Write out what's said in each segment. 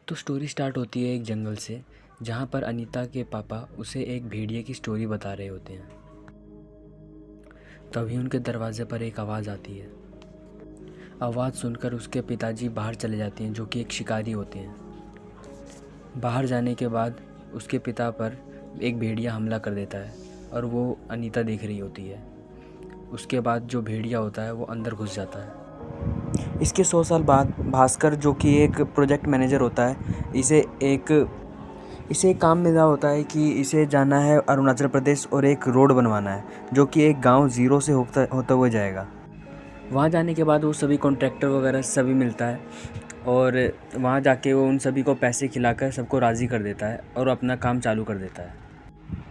तो story start होती है एक जंगल से, जहाँ पर अनीता के पापा उसे एक भेड़िए की स्टोरी बता रहे होते हैं। तभी उनके दरवाजे पर एक आवाज़ आती है। आवाज़ सुनकर उसके पिताजी बाहर चले जाते हैं, जो कि एक शिकारी होते हैं। बाहर जाने के बाद उसके पिता पर एक भेड़िया हमला कर देता है और वो अनीता देख रही होती है। उसके बाद जो भेड़िया होता है वो अंदर घुस जाता है। इसके 100 साल बाद भास्कर, जो कि एक प्रोजेक्ट मैनेजर होता है, इसे एक काम मिला होता है कि इसे जाना है अरुणाचल प्रदेश और एक रोड बनवाना है, जो कि एक गांव ज़ीरो से होता हुआ जाएगा। वहाँ जाने के बाद वो सभी कॉन्ट्रैक्टर वगैरह सभी मिलता है और वहाँ जाके वो उन सभी को पैसे खिलाकर सबको राज़ी कर देता है और अपना काम चालू कर देता है।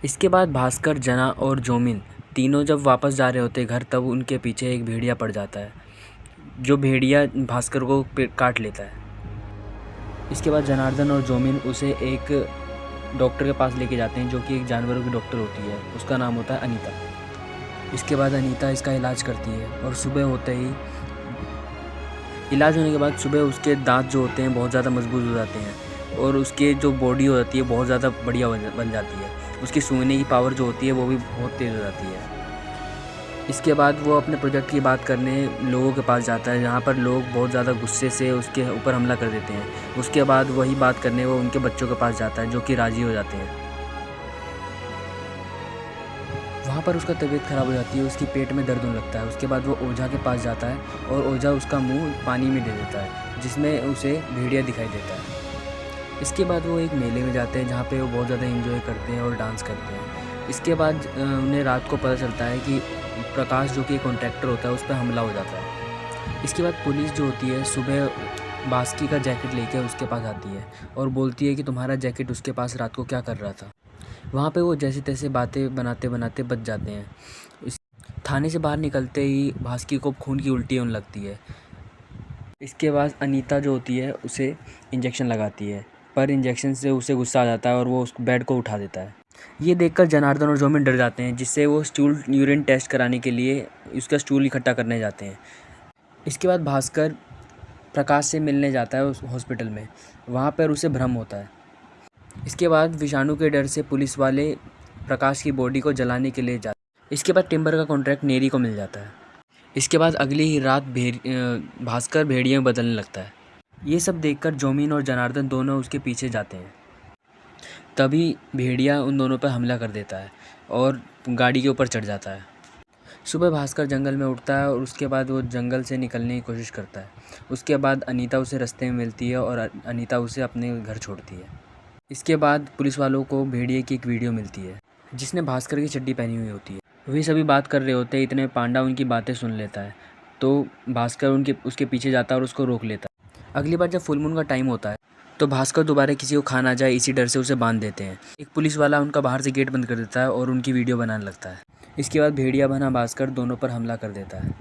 इसके बाद भास्कर, जना और जोमिन तीनों जब वापस जा रहे होते घर, तब उनके पीछे एक भेड़िया पड़ जाता है, जो भेड़िया भास्कर को काट लेता है। इसके बाद जनार्दन और जोमिन उसे एक डॉक्टर के पास लेके जाते हैं, जो कि एक जानवरों की डॉक्टर होती है। उसका नाम होता है अनीता। इसके बाद अनीता इसका इलाज करती है और सुबह होते ही इलाज होने के बाद सुबह उसके दांत जो होते हैं बहुत ज़्यादा मजबूत हो जाते हैं और उसके जो बॉडी हो जाती है बहुत ज़्यादा बढ़िया बन जाती है। उसकी सूंघने की पावर जो होती है वो भी बहुत तेज़ हो जाती है। इसके बाद वो अपने प्रोजेक्ट की बात करने लोगों के पास जाता है, जहाँ पर लोग बहुत ज़्यादा गुस्से से उसके ऊपर हमला कर देते हैं। उसके बाद वही बात करने वो उनके बच्चों के पास जाता है, जो कि राज़ी हो जाते हैं। वहाँ पर उसका तबीयत ख़राब हो जाती है, उसकी पेट में दर्द होने लगता है। उसके बाद वो ओझा के पास जाता है और ओझा उसका मुंह पानी में दे देता है, जिसमें उसे भेड़िया दिखाई देता है। इसके बाद वो एक मेले में जाते हैं, जहाँ पे वो बहुत ज़्यादा एंजॉय करते हैं और डांस करते हैं। इसके बाद उन्हें रात को पता चलता है कि प्रकाश, जो कि कॉन्ट्रैक्टर होता है, उस पर हमला हो जाता है। इसके बाद पुलिस जो होती है सुबह बास्की का जैकेट लेकर उसके पास आती है और बोलती है कि तुम्हारा जैकेट उसके पास रात को क्या कर रहा था। वहाँ पे वो जैसे तैसे बातें बनाते बनाते बच जाते हैं। इस थाने से बाहर निकलते ही बास्की को खून की उल्टी होने लगती है। इसके बाद अनीता जो होती है उसे इंजेक्शन लगाती है, पर इंजेक्शन से उसे गुस्सा आ जाता है और वो उस बेड को उठा देता है। ये देखकर जनार्दन और जोमिन डर जाते हैं, जिससे वो स्टूल यूरिन टेस्ट कराने के लिए उसका स्टूल इकट्ठा करने जाते हैं। इसके बाद भास्कर प्रकाश से मिलने जाता है उस हॉस्पिटल में। वहाँ पर उसे भ्रम होता है। इसके बाद विषाणु के डर से पुलिस वाले प्रकाश की बॉडी को जलाने के लिए जाते हैं। इसके बाद टिम्बर का कॉन्ट्रैक्ट नेरी को मिल जाता है। इसके बाद अगली ही रात भास्कर भेड़िए में बदलने लगता है। ये सब देखकर जोमिन और जनार्दन दोनों उसके पीछे जाते हैं। तभी भेड़िया उन दोनों पर हमला कर देता है और गाड़ी के ऊपर चढ़ जाता है। सुबह भास्कर जंगल में उठता है और उसके बाद वो जंगल से निकलने की कोशिश करता है। उसके बाद अनीता उसे रास्ते में मिलती है और अनीता उसे अपने घर छोड़ती है। इसके बाद पुलिस वालों को भेड़िए की एक वीडियो मिलती है, जिसने भास्कर की चड्डी पहनी हुई होती है। वही सभी बात कर रहे होते हैं, इतने पांडा उनकी बातें सुन लेता है, तो भास्कर उसके पीछे जाता है और उसको रोक लेता है। अगली बार जब फुल मून का टाइम होता है तो भास्कर दोबारा किसी को खा ना जाए इसी डर से उसे बांध देते हैं। एक पुलिस वाला उनका बाहर से गेट बंद कर देता है और उनकी वीडियो बनाने लगता है। इसके बाद भेड़िया बना भास्कर दोनों पर हमला कर देता है।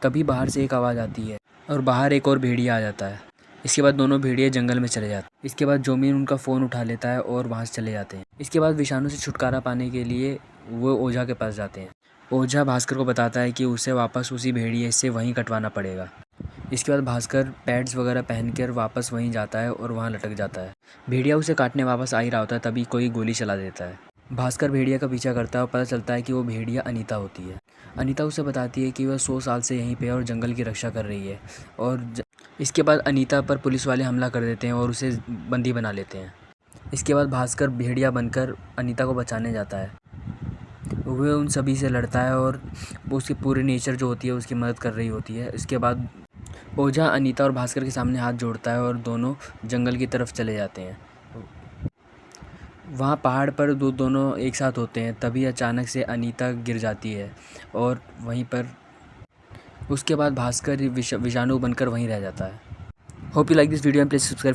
तभी बाहर से एक आवाज़ आती है और बाहर एक और भेड़िया आ जाता है। इसके बाद दोनों भेड़िए जंगल में चले जाते हैं। इसके बाद जोमिन उनका फ़ोन उठा लेता है और वहाँ से चले जाते हैं। इसके बाद विषाणु से छुटकारा पाने के लिए वो ओझा के पास जाते हैं। ओझा भास्कर को बताता है कि उसे वापस उसी भेड़िए से वहीं कटवाना पड़ेगा। इसके बाद भास्कर पैड्स वगैरह पहनकर वापस वहीं जाता है और वहाँ लटक जाता है। भेड़िया उसे काटने वापस आ ही रहा होता है, तभी कोई गोली चला देता है। भास्कर भेड़िया का पीछा करता है और पता चलता है कि वो भेड़िया अनीता होती है। अनीता उसे बताती है कि वह 100 साल से यहीं पे और जंगल की रक्षा कर रही है। और इसके बाद अनीता पर पुलिस वाले हमला कर देते हैं और उसे बंदी बना लेते हैं। इसके बाद भास्कर भेड़िया बनकर अनीता को बचाने जाता है। वह उन सभी से लड़ता है और वो उसकी पूरी नेचर जो होती है उसकी मदद कर रही होती है। इसके बाद ओझा अनीता और भास्कर के सामने हाथ जोड़ता है और दोनों जंगल की तरफ चले जाते हैं। वहाँ पहाड़ पर दोनों एक साथ होते हैं, तभी अचानक से अनीता गिर जाती है और वहीं पर उसके बाद भास्कर विषाणु बनकर वहीं रह जाता है। Hope you like this video and please subscribe.